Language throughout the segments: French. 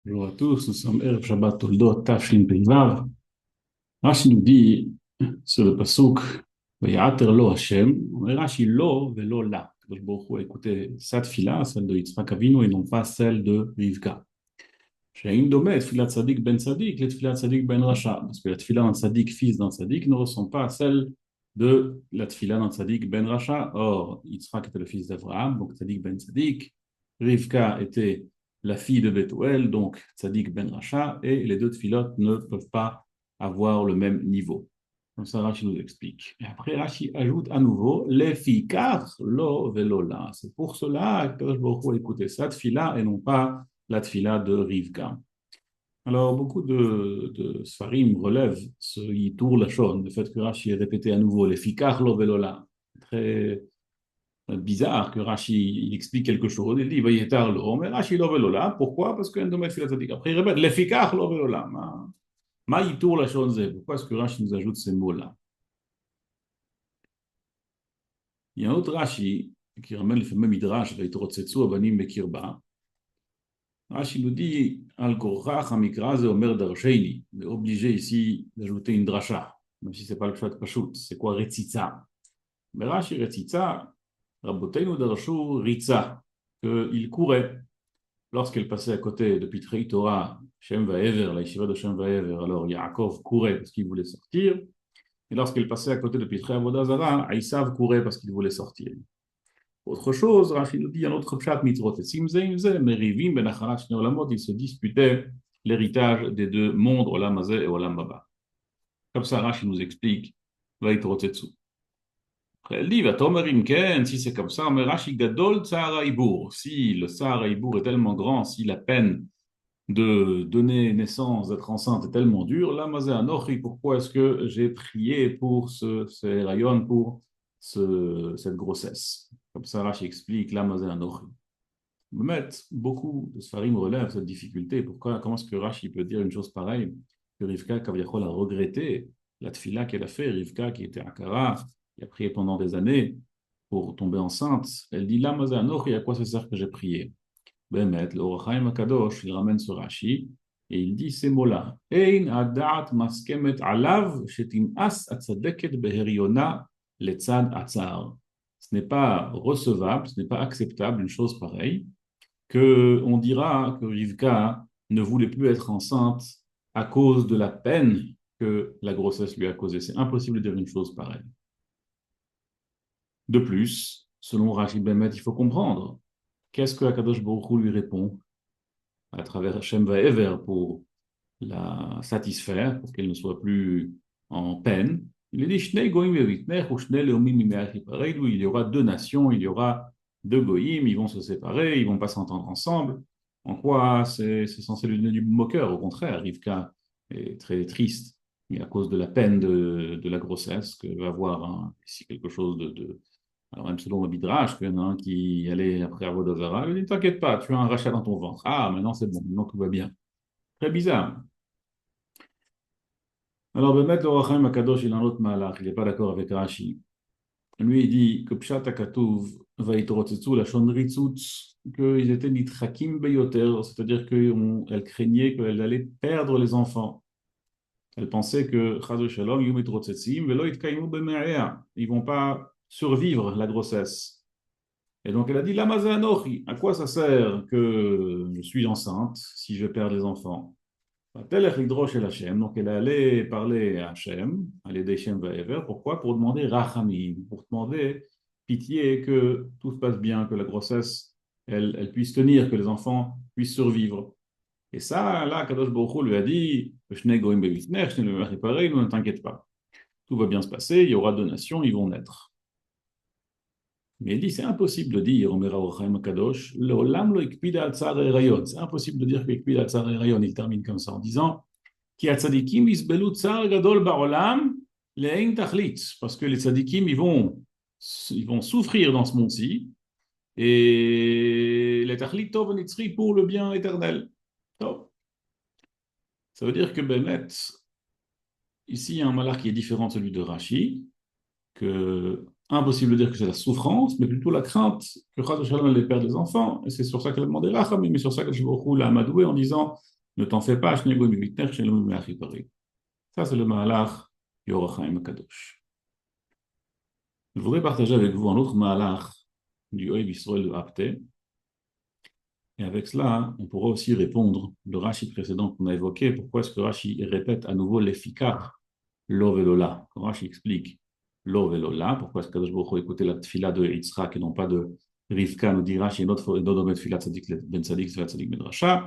Bonjour à tous, nous sommes Erev Shabbat Toldot Tafshin Peivav. Rashi nous dit sur le pasuk Vayater lo Hashem, on dit Rashi lo velo la. Kadosh Baruch Hu a écouté sa tfila, celle de Yitzhak Avinu et non pas celle de Rivka. She'im domet tfilat tzadik ben tzadik le tfilat tzadik ben rasha, parce que la tfila d'un tzadik, fils d'un tzadik, ne ressemble pas à celle de la tfila d'un tzadik ben rasha. Or, Yitzhak était le fils d'Abraham, donc tzadik ben tzadik. Rivka était la fille de Bethuel, donc tzadik ben rasha, et les deux tfilotes ne peuvent pas avoir le même niveau. Comme ça, Rashi nous explique. Et après, Rashi ajoute à nouveau, les fikar lo velola. C'est pour cela que je vais écouter cette fila et non pas la tfila de Rivka. Alors, beaucoup de Sfarim relèvent ce Yitour Lachon, le fait que Rashi ait répété à nouveau les fikar lo velola. Très bizarre que Rashi il explique quelque chose, il dit Vayetar lo, mais Rashi lo velola. Pourquoi? Parce qu'il y a un domaine philosophie. Après, il répète les fikar lo velola. Ma Yitour Lachon zé. Pourquoi est-ce que Rashi nous ajoute ces mots-là? Il y a un autre Rashi qui ramène le fameux Midrash Veitorotsetsu Abanim Bekirba. Rashi nous dit Al-Korach Amikra Omer Darsheini. On est obligé ici d'ajouter une dracha, même si ce n'est pas le chat Pashut. C'est quoi Retzitza? Mais Rashi Retzitza, Rabboteinu Darshu Ritza, qu'il courait. Lorsqu'elle passait à côté de Pitrei Torah, Shem Vaever, la yeshiva de Shem Vaever, alors Yaakov courait parce qu'il voulait sortir. Et lorsqu'elle passait à côté de Pitrei Avodazara, Aïsav courait parce qu'il voulait sortir. Autre chose, Rachid nous dit un autre pshat mitzvot et simzeim ze, merivim ben acharat shnei olamot, ils se disputaient l'héritage des deux mondes, olam hazeh et olam haba. Comme ça, Rachid nous explique Vaïtrotetsu. Après, elle dit, Vatomer imken, si c'est comme ça, mais Rachid gadol tsar haïbour. Si le tsar haïbour est tellement grand, si la peine de donner naissance, d'être enceinte est tellement dure, là, mazé anochi, pourquoi est-ce que j'ai prié pour ce rayon, pour cette grossesse? Comme ça, Rachid explique, là, mazé anochi. Beaucoup de Sfarim relèvent cette difficulté. Pourquoi, comment est-ce que Rashi peut dire une chose pareille? Que Rivka, Kavyachol, a regretté la tfila qu'elle a fait. Rivka, qui était à Kara, qui a prié pendant des années pour tomber enceinte. Elle dit, là, mazé anochi, à quoi ça sert que j'ai prié? Bemet, le Or HaChaim Akadosh, il ramène ce Rashi et il dit ces mots-là. Ein adat maskemet alav shetim'as atzadeket beheriona letzad atzar. Ce n'est pas recevable, ce n'est pas acceptable une chose pareille, que on dira que Rivka ne voulait plus être enceinte à cause de la peine que la grossesse lui a causée. C'est impossible de dire une chose pareille. De plus, selon Rashi Bemet, il faut comprendre qu'est-ce que Akadosh Baruch Hu lui répond à travers Hashem Vaever pour la satisfaire, pour qu'elle ne soit plus en peine. Il dit Shnei goyim vevitner ou shnei leomim mimeach yiparei. Il y aura deux nations, il y aura deux goyim, ils vont se séparer, ils vont pas s'entendre ensemble. En quoi c'est censé lui donner du moqueur? Au contraire, Rivka est très triste, et à cause de la peine de la grossesse, que va avoir ici quelque chose alors même selon le Midrash, qu'il y en a un qui allait après Avodazara, il dit t'inquiète pas, tu as un rachat dans ton ventre. Ah, maintenant c'est bon, maintenant tout va bien. Très bizarre. Alors, Bemet, le Racham Akadosh, il a un autre malach, il n'est pas d'accord avec Rashi. Lui, il dit que Pshat Akatuv va yitrotetsu la shonritzutz, qu'ils étaient nitrakim beyoter, c'est-à-dire qu'elle craignait qu'elle allait perdre les enfants. Elle pensait que Chaz Shalom, yum yitrotzetzim, velo yitkaimu beme'ea. Ils vont pas survivre la grossesse. Et donc elle a dit, Lamazanochi, à quoi ça sert que je suis enceinte si je perds les enfants? Donc elle allait parler à Hachem, à l'aider Shem Vaever. Pourquoi? Pour demander Rachamim, pour demander pitié que tout se passe bien, que la grossesse, elle puisse tenir, que les enfants puissent survivre. Et ça, là, Kadosh Baruch Hu lui a dit, ne t'inquiète pas, tout va bien se passer, il y aura deux nations, ils vont naître. Mais il dit, c'est impossible de dire, Omer Avraham Kadosh, Leolam lo ikpida al tsar herayon. C'est impossible de dire que ikpida al tsar herayon. Il termine comme ça en disant, Ki atzadikim isbelu tsar gadol baolam le'ein tachlit. Parce que les tzadikim, ils vont souffrir dans ce monde-ci. Et les tachlit tov nitzri pour le bien éternel. Tov. Ça veut dire que Bemet, ici, il y a un malach qui est différent de celui de Rashi, que impossible de dire que c'est la souffrance, mais plutôt la crainte que Chas Shalom allait perdre les enfants. Et c'est sur ça qu'elle a demandé Rachamim, mais sur ça que je vous l'a amadoué en disant ne t'en fais pas, ça c'est le Mahalach du Or HaChaim Kadosh. Je voudrais partager avec vous un autre Mahalach du Ohev Yisrael de Apte. Et avec cela, on pourra aussi répondre le Rashi précédent qu'on a évoqué. Pourquoi est-ce que Rashi répète à nouveau l'effikar, lo velola? Quand Rashi explique lo velola, pourquoi est-ce que Kadosh Baruch Hu écoutait la tfila de Yitzhak et non pas de Rivka, nous dit Rashi, et notre domaine tfila tzadik ben tzadik, tfila tzadik ben rasha.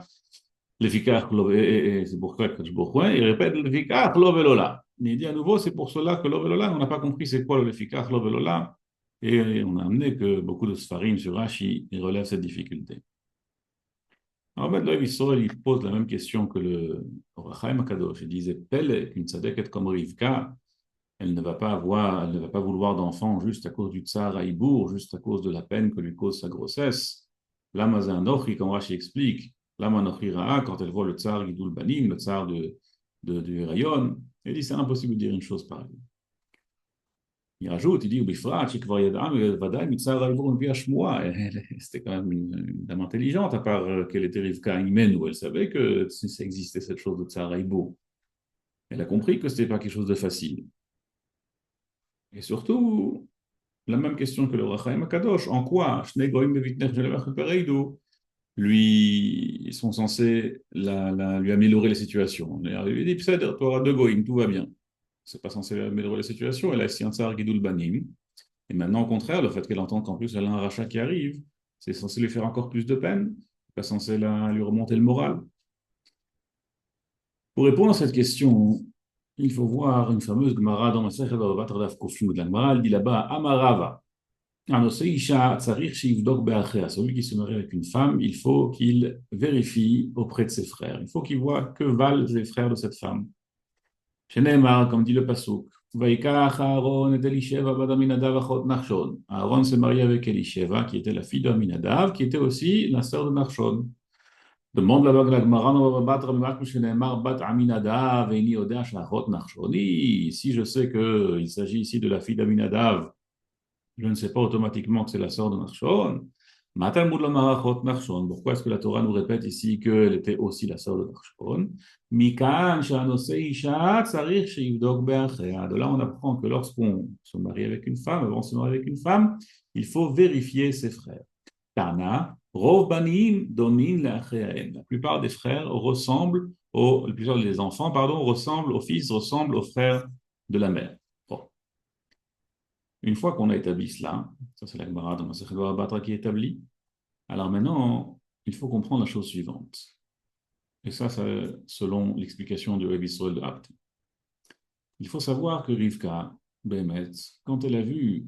L'effikar, c'est pourquoi Kadosh Baruch Hu, il répète l'effikar, lo velola. Il dit à nouveau, c'est pour cela que lo velola, on n'a pas compris c'est quoi l'effikar, lo velola. Et on a amené que beaucoup de Sfarim sur Rashi relèvent cette difficulté. Alors maintenant, Israël, il pose la même question que le Or HaChaim Akadosh. Il disait, Pelle, qu'une tzadeket comme Rivka, elle ne va pas avoir, elle ne va pas vouloir d'enfant juste à cause du tsar Haïbour, juste à cause de la peine que lui cause sa grossesse. Lama Zanochi, comme Rashi explique, Lama Nochi Ra'a, quand elle voit le tsar Gidul Banim, le tsar du Rayon, elle dit, c'est impossible de dire une chose pareille. Il rajoute, il dit, c'était quand même une dame intelligente, à part qu'elle était Rivka Imen, où elle savait que ça existait cette chose de Tsar Haïbo. Elle a compris que ce n'était pas quelque chose de facile. Et surtout, la même question que le Rachaim Akadosh, en quoi lui, ils sont censés lui améliorer la situation. Il lui dit, tu auras deux goïms, tout va bien. C'est pas censé améliorer la situation. Elle a ici un tsar Gidul Banim. Et maintenant, au contraire, le fait qu'elle entende qu'en plus elle a un rachat qui arrive, c'est censé lui faire encore plus de peine. C'est pas censé lui remonter le moral. Pour répondre à cette question, il faut voir une fameuse Gemara dans Masechet Bava Batra Daf Kuf Yud. La Gemara, elle dit là-bas, Amarava. Celui qui se marie avec une femme, il faut qu'il vérifie auprès de ses frères. Il faut qu'il voit que valent les frères de cette femme. Sheneemar, comme dit le Pasuk, Aaron s'est marié avec Elisheva, qui était la fille d'Aminadav, qui était aussi la sœur de Nachshon. Demande la Gemara, si je sais qu'il s'agit ici de la fille d'Aminadav, je ne sais pas automatiquement que c'est la sœur de Nachshon. Pourquoi est-ce que la Torah nous répète ici qu'elle était aussi la sœur de Nachshon? De là, on apprend que lorsqu'on se marie avec une femme, avant de se marier avec une femme, il faut vérifier ses frères. Tana, Rov Banim Donin Le'acheahem. La plupart des frères ressemblent la plupart des enfants, pardon, ressemblent aux fils, ressemblent aux frères de la mère. Bon. Une fois qu'on a établi cela, ça c'est la Gemara dans Masechet Bava Batra qui établit, alors maintenant, il faut comprendre la chose suivante. Et ça selon l'explication du Ohev Yisrael de Abt. Il faut savoir que Rivka, Behemet, quand elle a vu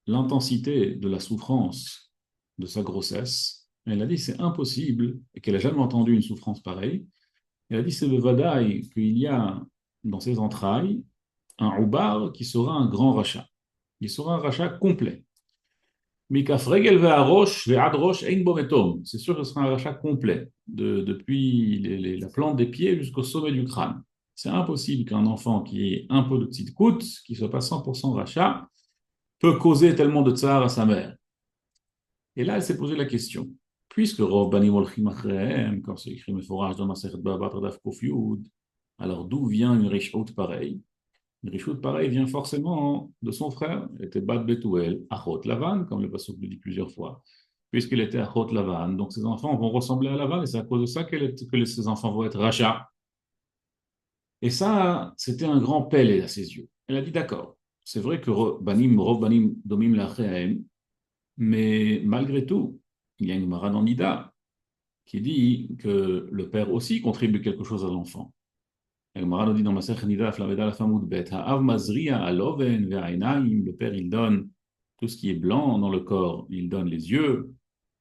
l'intensité de la souffrance de sa grossesse, elle a dit c'est impossible, et qu'elle n'a jamais entendu une souffrance pareille. Elle a dit c'est le vadaï qu'il y a dans ses entrailles un oubar qui sera un grand rachat. Il sera un rachat complet. C'est sûr que ce sera un rachat complet, depuis la plante des pieds jusqu'au sommet du crâne. C'est impossible qu'un enfant qui ait un peu de petite coûte, qui ne soit pas 100% rachat, peut causer tellement de tsar à sa mère. Et là, elle s'est posé la question. Puisque Rov Banim Olchim Achrehem, quand c'est écrit Meforach dans Masechet Bava Batra Daf Kuf Yud, alors d'où vient une rishout pareille? Une rishout pareille vient forcément de son frère. Elle était Bat Betuel, Achot Lavan, comme le Pasuk le dit plusieurs fois. Puisqu'il était Achot Lavan, donc ses enfants vont ressembler à Lavan, et c'est à cause de ça que ses enfants vont être rachats. Et ça, c'était un grand pelle à ses yeux. Elle a dit d'accord, c'est vrai que Rov Banim Domim Lachrehem, mais malgré tout, il y a une Gemara dans Nida qui dit que le père aussi contribue quelque chose à l'enfant. La Gemara nous dit dans Masechet Nida, Flaveda la Famoud Bet, Ha'av Mazria Aloven Ve'ainaim, le père il donne tout ce qui est blanc dans le corps, il donne les yeux,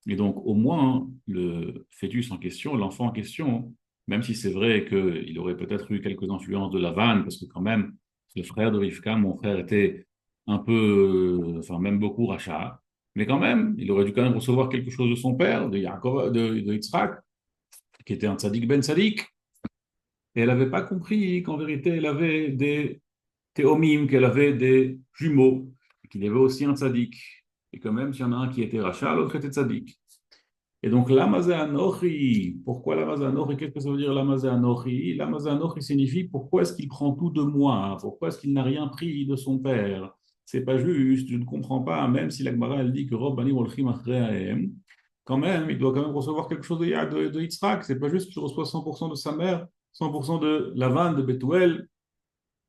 et donc au moins le fœtus en question, l'enfant en question, même si c'est vrai qu'il aurait peut-être eu quelques influences de Lavan, parce que quand même, le frère de Rivka, mon frère était un peu, enfin même beaucoup rachat, mais quand même, il aurait dû quand même recevoir quelque chose de son père, de Yaakov, de Yitzhak, qui était un tzaddik ben tzaddik. Et elle n'avait pas compris qu'en vérité, elle avait des Théomim, qu'elle avait des jumeaux, et qu'il y avait aussi un tzaddik. Et quand même, s'il y en a un qui était rachat, l'autre était tzaddik. Et donc, Lamazé Anochi, pourquoi Lamazé Anochi? Qu'est-ce que ça veut dire Lamazé Anochi? Lamazé Anochi signifie pourquoi est-ce qu'il prend tout de moi? Pourquoi est-ce qu'il n'a rien pris de son père? C'est pas juste, je ne comprends pas, même si la Gemara elle dit que Rob Bani Olchim Achreahem, quand même, il doit quand même recevoir quelque chose de Yitzhak. C'est pas juste qu'il reçoit 100% de sa mère, 100% de Lavan, de Bethuel.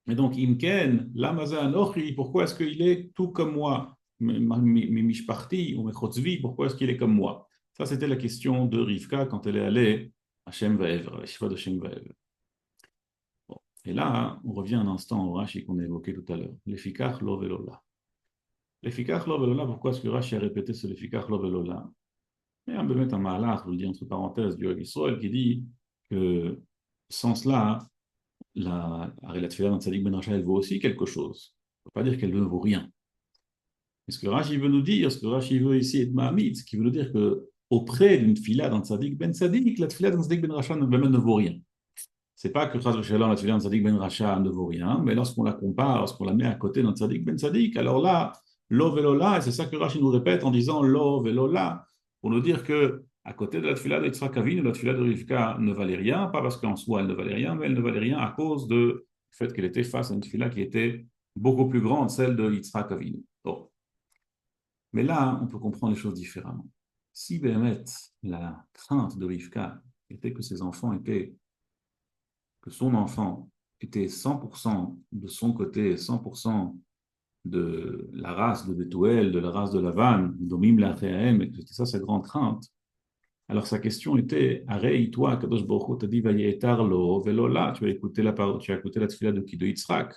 Et donc, Imken, Lamazé Anochi, pourquoi est-ce qu'il est tout comme moi? Mishparti ou Mechotzvi, pourquoi est-ce qu'il est comme moi? Ça, c'était la question de Rivka quand elle est allée à Shem Vaev, à la Shiva de Shem Vaev. Bon. Et là, on revient un instant au Rashi qu'on a évoqué tout à l'heure. L'effikach lo velola. L'effikach lo velola, pourquoi est-ce que Rashi a répété ce l'effikach lo velola? Il y a un peu un malach, je le dis entre parenthèses, du Israël qui dit que sans cela, la tefila d'un tzaddik ben Rasha, elle vaut aussi quelque chose. On ne peut pas dire qu'elle ne vaut rien. Et ce que Rashi veut nous dire, ce que Rashi veut ici être Mahamid, ce qui veut nous dire que auprès d'une tefila d'un tzaddik ben tzaddik, la tefila d'un tzaddik ben Rasha ne vaut rien. C'est pas que la tefila d'un tzaddik ben Rasha ne vaut rien, mais lorsqu'on la compare, lorsqu'on la met à côté d'un tzaddik ben tzaddik, alors là, lo velola, et c'est ça que Rashi nous répète en disant lo velola, pour nous dire que à côté de la tefila de Yitzhak Avinu, la tefila de Rivka ne valait rien, pas parce qu'en soi elle ne valait rien, mais elle ne valait rien à cause du fait qu'elle était face à une tefila qui était beaucoup plus grande, celle de Yitzhak Avinu. Bon. Mais là, on peut comprendre les choses différemment. Si Béhémet, la crainte de Rivka était que que son enfant était 100% de son côté, 100% de la race de Bethuel, de la race de Lavan, d'Omim Lacheahem, et que c'était ça sa grande crainte, alors sa question était, Arei, toi, Kadosh Baruch Hu t'a dit, Vayetar lo velola, tu as écouté la parole, tu as écouté la tefila de Yitzhak.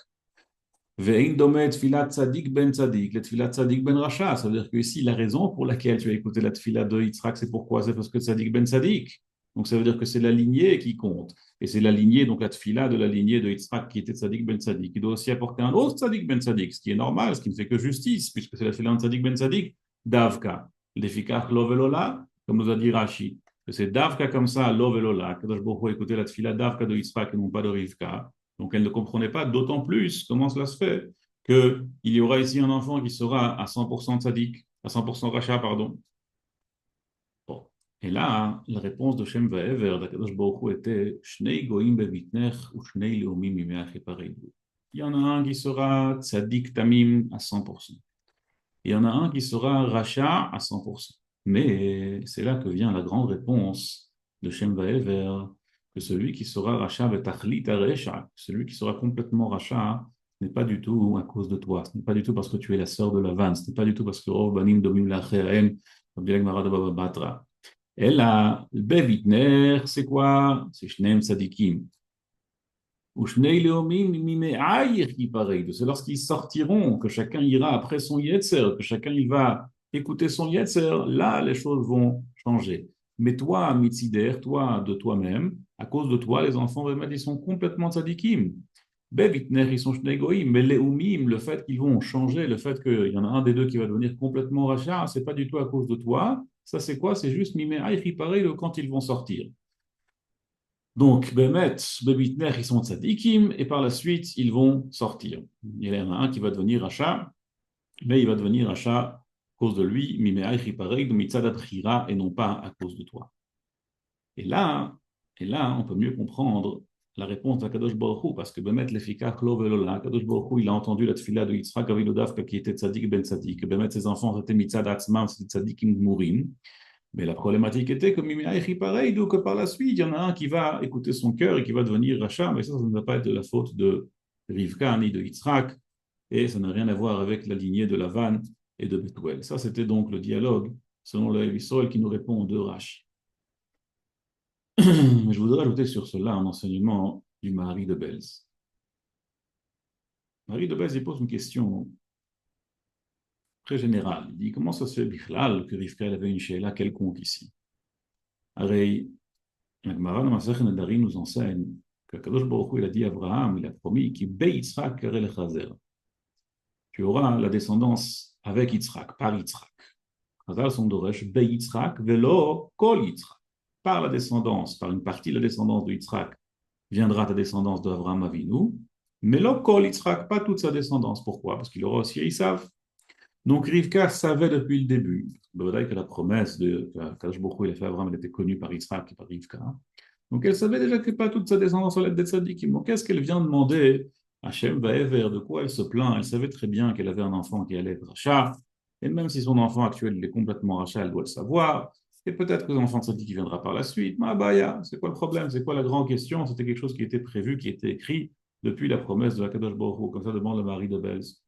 Ve'in domet tfilat tzadik ben tzadik, la tfilat tzadik ben racha. Ça veut dire que ici, la raison pour laquelle tu as écouté la tfila de Yitzhak, c'est pourquoi? C'est parce que tzadik ben tzadik. Donc ça veut dire que c'est la lignée qui compte. Et c'est la lignée, donc la tfila de la lignée de Yitzhak qui était tzadik ben tzadik. Il doit aussi apporter un autre tzadik ben tzadik, ce qui est normal, ce qui ne fait que justice, puisque c'est la tfila de tzadik ben tzadik. Davka, l'effikach lo velola, comme nous a dit Rashi. Que c'est davka comme ça, lo velola. Kadosh Baruch Hu a écouté la tfila davka de Yitzhak et non pas de Rivka. Donc elle ne comprenait pas d'autant plus comment cela se fait qu'il y aura ici un enfant qui sera à 100% tzaddik, à 100% rachat, pardon. Bon. Et là, la réponse de Shem Vaever, d'Akadosh Baruch Hu, était Shnei goyim bevitnech ou shnei leomim mimeach epareidu. Il y en a un qui sera tzaddik tamim à 100%. Il y en a un qui sera rachat à 100%. Mais c'est là que vient la grande réponse de Shem Vaever, que celui qui sera rachat betachlit aresha, celui qui sera complètement rachat, ce n'est pas du tout à cause de toi, ce n'est pas du tout parce que tu es la sœur de Lavan, ce n'est pas du tout parce que Rov Banim Domim Lacheahem, comme dit la Gemara de Baba Batra. Et là, le Bevitner, c'est quoi? C'est Shneim Tzadikim. C'est lorsqu'ils sortiront, que chacun ira après son Yetzer, que chacun il va écouter son Yetzer, là les choses vont changer. Mais toi, Mitzider, toi de toi-même, à cause de toi, les enfants, ils sont complètement tzadikim. Bevitner, ils sont shnegoïm, mais les umim, le fait qu'ils vont changer, le fait qu'il y en a un des deux qui va devenir complètement rachat, c'est pas du tout à cause de toi. Ça, c'est quoi? C'est juste mimé pareil quand ils vont sortir. Donc, Bemet, Bebitner, ils sont tzadikim, et par la suite, ils vont sortir. Il y en a un qui va devenir rachat, mais il va devenir rachat à cause de lui, mimeaïchi pareil, de mitzad et non pas à cause de toi. Et là, on peut mieux comprendre la réponse d'Akadosh Baruch Hu, parce que Bemet l'effikach lo velola, Akadosh Baruch Hu, il a entendu la tefila de Yitzhak Avinu Davka qui était tzadik ben tzadik, Bemet ses enfants étaient mitzad atzmam, c'était tzadikim gmurim. Mais la problématique était que Miméaïchi pareil, donc par la suite, il y en a un qui va écouter son cœur et qui va devenir rachat, mais ça ne va pas être de la faute de Rivka ni de Yitzhak, et ça n'a rien à voir avec la lignée de Lavan et de Bethuel. Ça, c'était donc le dialogue selon le Israël qui nous répond de Rashi. Mais je voudrais ajouter sur cela un enseignement du Mari de Belz. Mari de Belz, il pose une question très générale. Il dit comment ça se fait, Bichlal, que Rivka avait une sheila quelconque ici. Arei, la Gemara dans Masechet Nedarim nous enseigne que Kadosh Baruch Hu, il a dit à Abraham, il a promis qu'il be Yitzhak kare lechazer. Tu auras la descendance avec Yitzhak, par Yitzhak. Chazal son doresh be Yitzhak velo kol Yitzhak. Par la descendance, par une partie de la descendance de Yitzhak, viendra ta descendance d'Abraham Avinu, Mais l'Okol Yitzhak, pas toute sa descendance. Pourquoi? Parce qu'il aura aussi Esav. Donc Rivka savait depuis le début, que la promesse que Kadosh Baruch Hu, il a fait à Abraham, elle était connue par Yitzhak et par Rivka. Donc elle savait déjà que pas toute sa descendance allait être des tzadikim. Donc qu'est-ce qu'elle vient demander à Hachem Vaever? De quoi elle se plaint? Elle savait très bien qu'elle avait un enfant qui allait être rachat. Et même si son enfant actuel il est complètement rachat, elle doit le savoir. Et peut-être que l'enfant tzadik qui viendra par la suite. Ma baya, c'est quoi le problème? C'est quoi la grande question? C'était quelque chose qui était prévu, qui était écrit depuis la promesse de la Kadosh Baruch Hu. Comme ça demande le mari de Belz.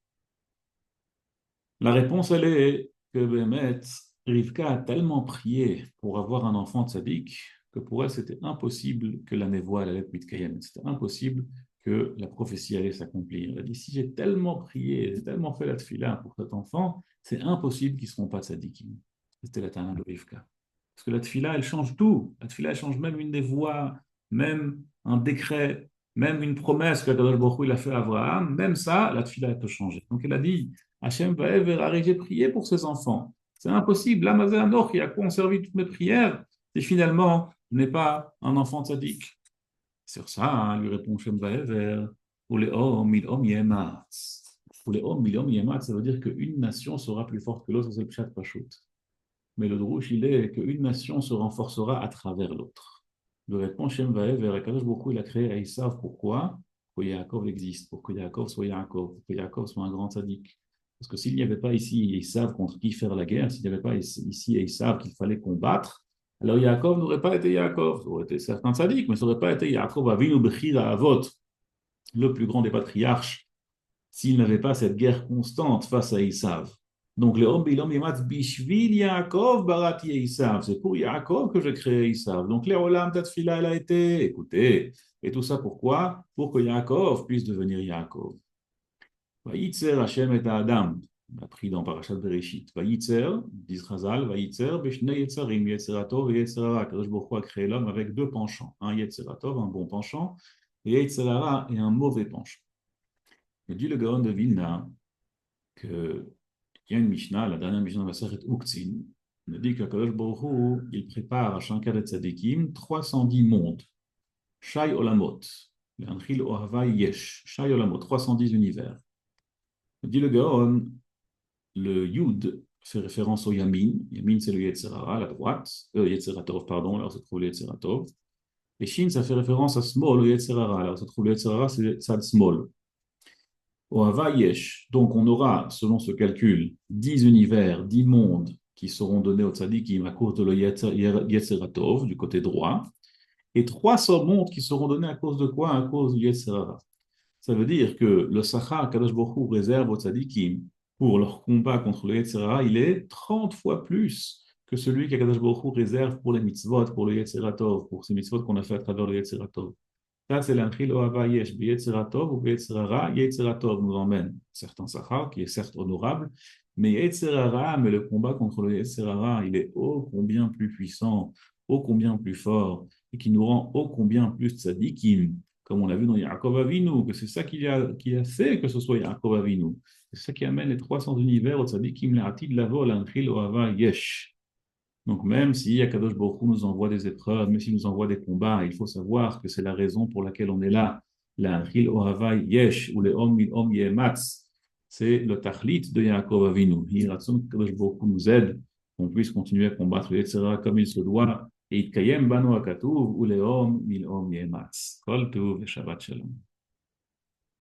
La réponse, elle est que Bémet, Rivka a tellement prié pour avoir un enfant tzaddik que pour elle, c'était impossible que la névoie allait être mitkayem. C'était impossible que la prophétie allait s'accomplir. Elle a dit, si j'ai tellement prié, j'ai tellement fait la tfila pour cet enfant, c'est impossible qu'ils ne seront pas tzaddikim. C'était la tana de Rivka. Parce que la tfila, elle change tout. La tfila, elle change même une névoie, même un décret, même une promesse que Kadosh Baruch Hu, il a fait à Abraham. Même ça, la tfila, elle peut changer. Donc elle a dit, Hachem va j'ai prié pour ses enfants. C'est impossible. Là, Mazé qui a conservé toutes mes prières, et finalement, n'est pas un enfant tzaddik. Sur ça, hein, lui répond Hachem Vaever, pour les hommes, il homme yematz. Pour les hommes, il homme yematz, ça veut dire qu'une nation sera plus forte que l'autre, c'est le pshat pashut. Mais le drouche, il est qu'une nation se renforcera à travers l'autre. Le répond Hachem Vaever, et Kadosh Baruch Hu, il a créé Esav, pourquoi? Pour que Yaakov existe, pour que Yaakov soit Yaakov, pour que Yaakov soit un grand tzaddik. Parce que s'il n'y avait pas ici Esav contre qui faire la guerre, s'il n'y avait pas ici Esav qu'il fallait combattre, alors Yaakov n'aurait pas été Yaakov. Ça aurait été certain tzaddik, mais ça n'aurait pas été Yaakov Avinu Bechira Avot, le plus grand des patriarches, s'il n'avait pas cette guerre constante face à Esav. Donc le Om Bilom Yematz Bishvil Yaakov Barati Esav. C'est pour Yaakov que j'ai créé Esav. Donc les Olam Tatfila, elle a été, écoutez, et tout ça pourquoi? Pour que Yaakov puisse devenir Yaakov. Vayitzer Hashem et Adam, on a pris dans Parashat Bereshit. Vayitzer, dit Chazal, Vayitzer, Beshnei Yetzarim, Yetzeratov et Yetzerara. Kadosh Baruch Hu a créé l'homme avec deux penchants. Un Yetzeratov, un bon penchant, et Yetzerara et un mauvais penchant. Il dit le Gaon de Vilna qu'il y a une Mishnah, la dernière Mishnah de la Masechet Uktzin, on dit que Kadosh Baruch Hu, il prépare à Shankar et Tzadikim 310 mondes. Shai Olamot, l'Anchil Ohavai Yesh, Shai Olamot, 310 univers. Dit le Gaon, le Yud fait référence au Yamin. Yamin, c'est le Yetzerara, la droite. Yetzeratov, pardon, alors se trouve le Yetzeratov. Et Shin, ça fait référence à Small, le Yetzerara. Alors se trouve le Yetzerara, c'est le Tzad Small. Au Hava Yesh. Donc on aura, selon ce calcul, 10 univers, 10 mondes qui seront donnés au Tzadikim à cause de le Yetzeratov, du côté droit. Et 300 mondes qui seront donnés à cause de quoi? À cause du Yetzerara. Ça veut dire que le Sachar Kadosh Baruch Hu réserve aux tzadikim pour leur combat contre le Yetzirah, il est 30 fois plus que celui qu'Akadosh Baruch Hu réserve pour les mitzvot, pour le Yetziratov, pour ces mitzvot qu'on a fait à travers le Yetziratov. Ça, c'est l'Anchil Ohava Yesh, Yetziratov ou Yetzirara. Yetziratov nous emmène certains Sachar, qui est certes honorable, mais Yetzirara, mais le combat contre le Yetzirara, il est ô combien plus puissant, ô combien plus fort, et qui nous rend ô combien plus tzadikim, comme on l'a vu dans Yaakov Avinu, que c'est ça qui a fait que ce soit Yaakov Avinu. C'est ça qui amène les 300 univers au tzadikim la'atid lavo l'anchil ohava yesh. Donc même si Akadosh Baruch Hu nous envoie des épreuves, même s'il nous envoie des combats, il faut savoir que c'est la raison pour laquelle on est là. L'anchil ohava yesh, ou le om yematz, c'est le tachlit de Yaakov Avinu. Il ratson que Akadosh Baruch Hu nous aide, qu'on puisse continuer à combattre le Yetzirah comme il se doit. Et Itkayem banu akatuv, ou le om yematz. Kol tuv, Shabbat shalom.